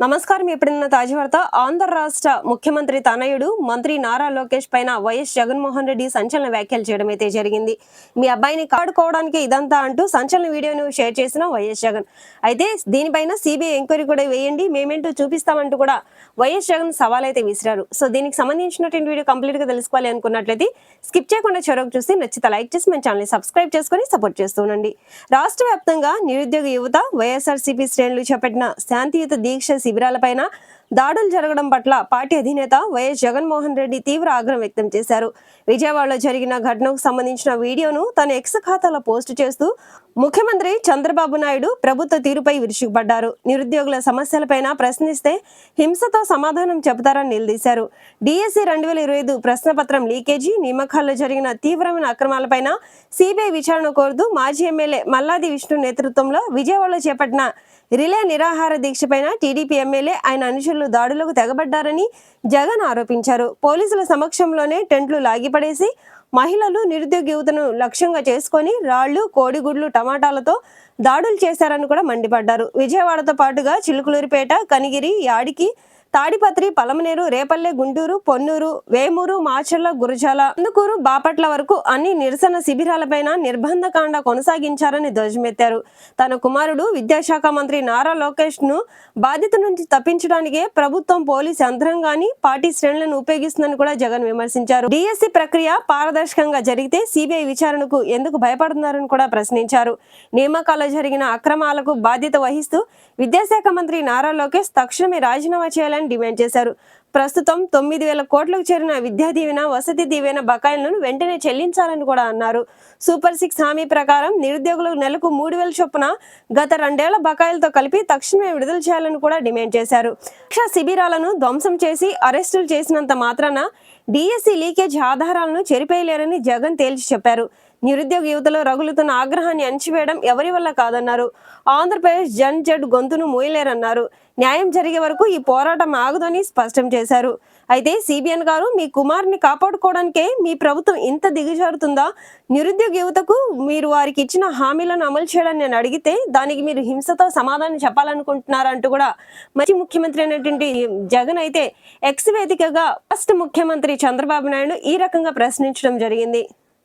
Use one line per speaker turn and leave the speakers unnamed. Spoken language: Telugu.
నమస్కారం. ఎప్పుడైనా తాజా వార్త. ఆంధ్ర రాష్ట్ర ముఖ్యమంత్రి తనయుడు మంత్రి నారా లోకేష్ పైన వైఎస్ జగన్మోహన్ రెడ్డి సంచలన వ్యాఖ్యలు చేయడం అయితే జరిగింది. మీ అబ్బాయిని కాపాడుకోవడానికి ఇదంతా అంటూ సంచలన వీడియోను షేర్ చేసిన వైఎస్ జగన్ అయితే దీనిపైన సిబిఐ ఎంక్వైరీ కూడా వేయండి, మేమేంటో చూపిస్తామంటూ కూడా వైఎస్ జగన్ సవాల్ అయితే విసిరారు. సో దీనికి సంబంధించినటువంటి వీడియో కంప్లీట్ గా తెలుసుకోవాలి అనుకున్నట్లయితే స్కిప్ చేయకుండా చివరకు చూసి నచ్చితే లైక్ చేసి మన ఛానల్ సబ్స్క్రైబ్ చేసుకుని సపోర్ట్ చేస్తుండండి. రాష్ట్ర వ్యాప్తంగా నిరుద్యోగ యువత వైఎస్ఆర్సీపీ శ్రేణులు చేపట్టిన శాంతియుత దీక్ష శిబిరాలపైన దాడులు జరగడం పట్ల పార్టీ అధినేత వైఎస్ జగన్మోహన్ రెడ్డి తీవ్ర ఆగ్రహం వ్యక్తం చేశారు. విజయవాడలో జరిగిన ఘటనకు సంబంధించిన వీడియోను తన ఎక్స్ ఖాతాలో పోస్ట్ చేస్తూ ముఖ్యమంత్రి చంద్రబాబు నాయుడు ప్రభుత్వ తీరుపై విరుచుకుపడ్డారు. నిరుద్యోగుల సమస్యలపైన ప్రశ్నిస్తే హింసతో సమాధానం చెబుతారని నిలదీశారు. డిఎస్సి 2025 ప్రశ్నపత్రం లీకేజీ, నియామకాల్లో జరిగిన తీవ్రమైన అక్రమాలపైన సిబిఐ విచారణ కోరుతూ మాజీ ఎమ్మెల్యే మల్లాది విష్ణు నేతృత్వంలో విజయవాడలో చేపట్టిన రిలే నిరాహార దీక్షపైన టీడీపీ ఎమ్మెల్యే ఆయన అనుచరులు దాడులకు తెగబడ్డారని జగన్ ఆరోపించారు. పోలీసుల సమక్షంలోనే టెంట్లు లాగిపడేసి మహిళలు, నిరుద్యోగ యువతను లక్ష్యంగా చేసుకొని రాళ్లు, కోడిగుడ్లు, టమాటాలతో దాడులు చేశారని కూడా మండిపడ్డారు. విజయవాడతో పాటుగా చిలుకలూరిపేట, కనిగిరి, యాడికి, తాడిపత్రి, పలమనేరు, రేపల్లె, గుంటూరు, పొన్నూరు, వేమూరు, మాచర్ల, గురజాల, కందుకూరు, బాపట్ల వరకు అన్ని నిరసన శిబిరాలపైన నిర్బంధకాండ కొనసాగించారని ధ్వజమెత్తారు. తన కుమారుడు విద్యాశాఖ మంత్రి నారా లోకేష్ ను బాధ్యత నుంచి తప్పించడానికే ప్రభుత్వం పోలీసు యంత్రాంగాన్ని, పార్టీ శ్రేణులను ఉపయోగిస్తుందని కూడా జగన్ విమర్శించారు. డిఎస్సి ప్రక్రియ పారదర్శకంగా జరిగితే సిబిఐ విచారణకు ఎందుకు భయపడుతున్నారని కూడా ప్రశ్నించారు. నియామకాల్లో జరిగిన అక్రమాలకు బాధ్యత వహిస్తూ విద్యాశాఖ మంత్రి నారా లోకేష్ తక్షణమే రాజీనామా చేయాలని డిమాండ్ చేశారు. ప్రస్తుతం 9,000 కోట్లకు చేరిన విద్యా దీవెన, వసతి దీవెన బకాయిలను వెంటనే చెల్లించాలని కూడా అన్నారు. సూపర్ 6 హామీ ప్రకారం నిరుద్యోగులకు నెలకు 3,000 చొప్పున గత 2 ఏళ్ల బకాయిలతో కలిపి తక్షణమే విడుదల చేయాలని కూడా డిమాండ్ చేశారు. శిబిరాలను ధ్వంసం చేసి అరెస్టులు చేసినంత మాత్రాన డిఎస్సి లీకేజ్ ఆధారాలను చెరిపేయలేరని జగన్ తేల్చి చెప్పారు. నిరుద్యోగ యువతలో రగులుతున్న ఆగ్రహాన్ని అణచివేయడం ఎవరి వల్ల కాదన్నారు. ఆంధ్రప్రదేశ్ జడ్ గొంతును మూయలేరన్నారు. న్యాయం జరిగే వరకు ఈ పోరాటం ఆగదని స్పష్టం చేశారు. అయితే సిబిఎన్ గారు, మీ కుమారుని కాపాడుకోవడానికే మీ ప్రభుత్వం ఇంత దిగజారుతుందా? నిరుద్యోగ యువతకు మీరు వారికి ఇచ్చిన హామీలను అమలు చేయడానికి నేను అడిగితే దానికి మీరు హింసతో సమాధానం చెప్పాలనుకుంటున్నారంటూ కూడా మంచి ముఖ్యమంత్రి అయినటువంటి జగన్ అయితే ఎక్స్ వేదికగా రాష్ట్ర ముఖ్యమంత్రి చంద్రబాబు నాయుడు ఈ రకంగా ప్రశ్నించడం జరిగింది.